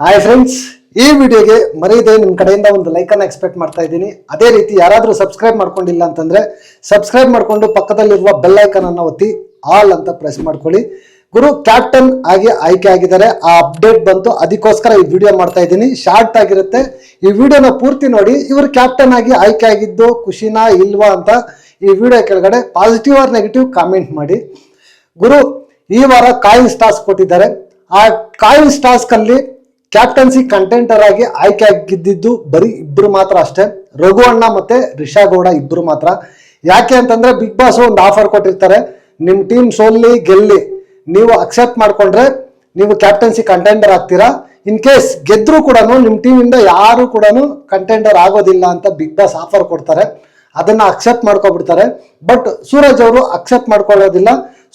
Hi friends, ಈ ವಿಡಿಯೋಗೆ ಮರೆಯದೆ ನಿಮ್ಮ ಕಡೆಯಿಂದ ಒಂದು ಲೈಕನ್ನು ಎಕ್ಸ್ಪೆಕ್ಟ್ ಮಾಡ್ತಾ ಇದ್ದೀನಿ. ಅದೇ ರೀತಿ ಯಾರಾದರೂ ಸಬ್ಸ್ಕ್ರೈಬ್ ಮಾಡ್ಕೊಂಡಿಲ್ಲ ಅಂತಂದ್ರೆ ಸಬ್ಸ್ಕ್ರೈಬ್ ಮಾಡಿಕೊಂಡು ಪಕ್ಕದಲ್ಲಿರುವ ಬೆಲ್ ಐಕನ್ ಅನ್ನು ಒತ್ತಿ ಆಲ್ ಅಂತ ಪ್ರೆಸ್ ಮಾಡ್ಕೊಳ್ಳಿ. ಗುರು ಕ್ಯಾಪ್ಟನ್ ಆಗಿ ಆಯ್ಕೆ ಆಗಿದ್ದಾರೆ. ಆ ಅಪ್ಡೇಟ್ ಬಂತು, ಅದಕ್ಕೋಸ್ಕರ ಈ ವಿಡಿಯೋ ಮಾಡ್ತಾ ಇದ್ದೀನಿ. ಶಾರ್ಟ್ ಆಗಿರುತ್ತೆ, ಈ ವಿಡಿಯೋನ ಪೂರ್ತಿ ನೋಡಿ. ಇವರು ಕ್ಯಾಪ್ಟನ್ ಆಗಿ ಆಯ್ಕೆ ಆಗಿದ್ದು ಖುಷಿನಾ ಇಲ್ವಾ ಅಂತ ಈ ವಿಡಿಯೋ ಕೆಳಗಡೆ ಪಾಸಿಟಿವ್ ಆರ್ ನೆಗೆಟಿವ್ ಕಾಮೆಂಟ್ ಮಾಡಿ. ಗುರು ಈ ವಾರ ಕಾಯಿನ್ಸ್ ಟಾಸ್ಕ್ ಕೊಟ್ಟಿದ್ದಾರೆ. ಆ ಕಾಯಿನ್ಸ್ ಟಾಸ್ಕ್ ಅಲ್ಲಿ ಕ್ಯಾಪ್ಟನ್ಸಿ ಕಂಟೆಂಟರ್ ಆಗಿ ಆಯ್ಕೆ ಆಗಿದ್ದು ಬರೀ ಇಬ್ರು ಮಾತ್ರ ಅಷ್ಟೇ, ರಘು ಅಣ್ಣ ಮತ್ತೆ ರಿಷಾ ಗೌಡ ಇಬ್ರು ಮಾತ್ರ. ಯಾಕೆ ಅಂತಂದ್ರೆ ಬಿಗ್ ಬಾಸ್ ಒಂದು ಆಫರ್ ಕೊಟ್ಟಿರ್ತಾರೆ, ನಿಮ್ ಟೀಮ್ ಸೋಲ್ಲಿ ಗೆಲ್ಲಿ ನೀವು ಅಕ್ಸೆಪ್ಟ್ ಮಾಡ್ಕೊಂಡ್ರೆ ನೀವು ಕ್ಯಾಪ್ಟನ್ಸಿ ಕಂಟೆಂಡರ್ ಆಗ್ತೀರಾ. ಇನ್ ಕೇಸ್ ಗೆದ್ರು ಕೂಡ ನಿಮ್ ಟೀಮ್ ಇಂದ ಯಾರು ಕೂಡ ಕಂಟೆಂಡರ್ ಆಗೋದಿಲ್ಲ ಅಂತ ಬಿಗ್ ಬಾಸ್ ಆಫರ್ ಕೊಡ್ತಾರೆ. ಅದನ್ನ ಅಕ್ಸೆಪ್ಟ್ ಮಾಡ್ಕೊಬಿಡ್ತಾರೆ. ಬಟ್ ಸೂರಜ್ ಅವರು ಅಕ್ಸೆಪ್ಟ್ ಮಾಡ್ಕೊಳ್ಳೋದಿಲ್ಲ.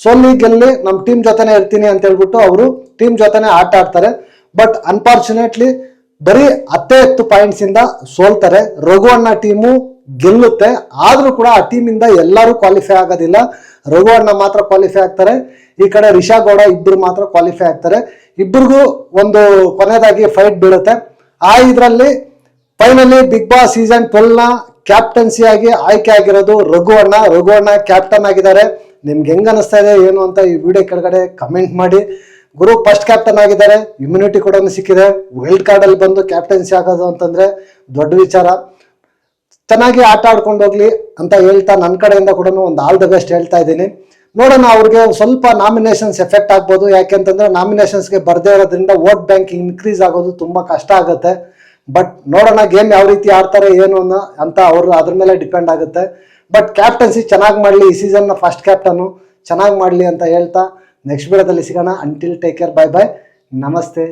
ಸೋಲ್ಲಿ ಗೆಲ್ಲಿ ನಮ್ಮ ಟೀಮ್ ಜೊತೆನೆ ಇರ್ತೀನಿ ಅಂತ ಹೇಳ್ಬಿಟ್ಟು ಅವರು ಟೀಮ್ ಜೊತೆನೆ ಆಟ ಆಡ್ತಾರೆ. ಬಟ್ ಅನ್ಫಾರ್ಚುನೇಟ್ಲಿ ಬರೀ 10 ಪಾಯಿಂಟ್ಸ್ ಇಂದ ಸೋಲ್ತಾರೆ. ರಘು ಅಣ್ಣ ಟೀಮು ಗೆಲ್ಲುತ್ತೆ, ಆದ್ರೂ ಕೂಡ ಆ ಟೀಮ್ ಇಂದ ಎಲ್ಲರೂ ಕ್ವಾಲಿಫೈ ಆಗೋದಿಲ್ಲ. ರಘು ಅಣ್ಣ ಮಾತ್ರ ಕ್ವಾಲಿಫೈ ಆಗ್ತಾರೆ. ಈ ಕಡೆ ರಿಷಾ ಗೌಡ ಇಬ್ರು ಮಾತ್ರ ಕ್ವಾಲಿಫೈ ಆಗ್ತಾರೆ. ಇಬ್ಬರಿಗೂ ಒಂದು ಕೊನೆಯದಾಗಿ ಫೈಟ್ ಬೀಳುತ್ತೆ. ಆ ಇದರಲ್ಲಿ ಫೈನಲಿ ಬಿಗ್ ಬಾಸ್ ಸೀಸನ್ 12ನ ಕ್ಯಾಪ್ಟನ್ಸಿಯಾಗಿ ಆಯ್ಕೆ ಆಗಿರೋದು ರಘು ಅಣ್ಣ. ರಘು ಅಣ್ಣ ಕ್ಯಾಪ್ಟನ್ ಆಗಿದ್ದಾರೆ. ನಿಮ್ಗೆ ಹೆಂಗ್ ಅನಿಸ್ತಾ ಇದೆ ಏನು ಅಂತ ಈ ವಿಡಿಯೋ ಕೆಳಗಡೆ ಕಮೆಂಟ್ ಮಾಡಿ. ಗುರು ಫಸ್ಟ್ ಕ್ಯಾಪ್ಟನ್ ಆಗಿದ್ದಾರೆ, ಇಮ್ಯುನಿಟಿ ಕೂಡ ಸಿಕ್ಕಿದೆ. ವೈಲ್ಡ್ ಕಾರ್ಡ್ ಅಲ್ಲಿ ಬಂದು ಕ್ಯಾಪ್ಟನ್ಸಿ ಆಗೋದು ಅಂತಂದ್ರೆ ದೊಡ್ಡ ವಿಚಾರ. ಚೆನ್ನಾಗಿ ಆಟ ಆಡ್ಕೊಂಡು ಹೋಗ್ಲಿ ಅಂತ ಹೇಳ್ತಾ ನನ್ನ ಕಡೆಯಿಂದ ಕೂಡ ಒಂದು ಆಲ್ ದ ಬೆಸ್ಟ್ ಹೇಳ್ತಾ ಇದ್ದೀನಿ. ನೋಡೋಣ, ಅವ್ರಿಗೆ ಸ್ವಲ್ಪ ನಾಮಿನೇಷನ್ಸ್ ಎಫೆಕ್ಟ್ ಆಗ್ಬೋದು. ಯಾಕೆಂತಂದ್ರೆ ನಾಮಿನೇಷನ್ಸ್ಗೆ ಬರ್ದೇ ಇರೋದ್ರಿಂದ ವೋಟ್ ಬ್ಯಾಂಕ್ ಇನ್ಕ್ರೀಸ್ ಆಗೋದು ತುಂಬಾ ಕಷ್ಟ ಆಗುತ್ತೆ. ಬಟ್ ನೋಡೋಣ ಗೇಮ್ ಯಾವ ರೀತಿ ಆಡ್ತಾರೆ ಏನು ಅಂತ ಅವರು ಅದ್ರ ಮೇಲೆ ಡಿಪೆಂಡ್ ಆಗುತ್ತೆ. ಬಟ್ ಕ್ಯಾಪ್ಟನ್ಸಿ ಚೆನ್ನಾಗಿ ಮಾಡಲಿ, ಈ ಸೀಸನ್ನ ಫಸ್ಟ್ ಕ್ಯಾಪ್ಟನ್ನು ಚೆನ್ನಾಗಿ ಮಾಡಲಿ ಅಂತ ಹೇಳ್ತಾ ನೆಕ್ಸ್ಟ್ ವಿಡಿಯೋದಲ್ಲಿ ಸಿಗೋಣ. Until take care, bye bye, ನಮಸ್ತೆ.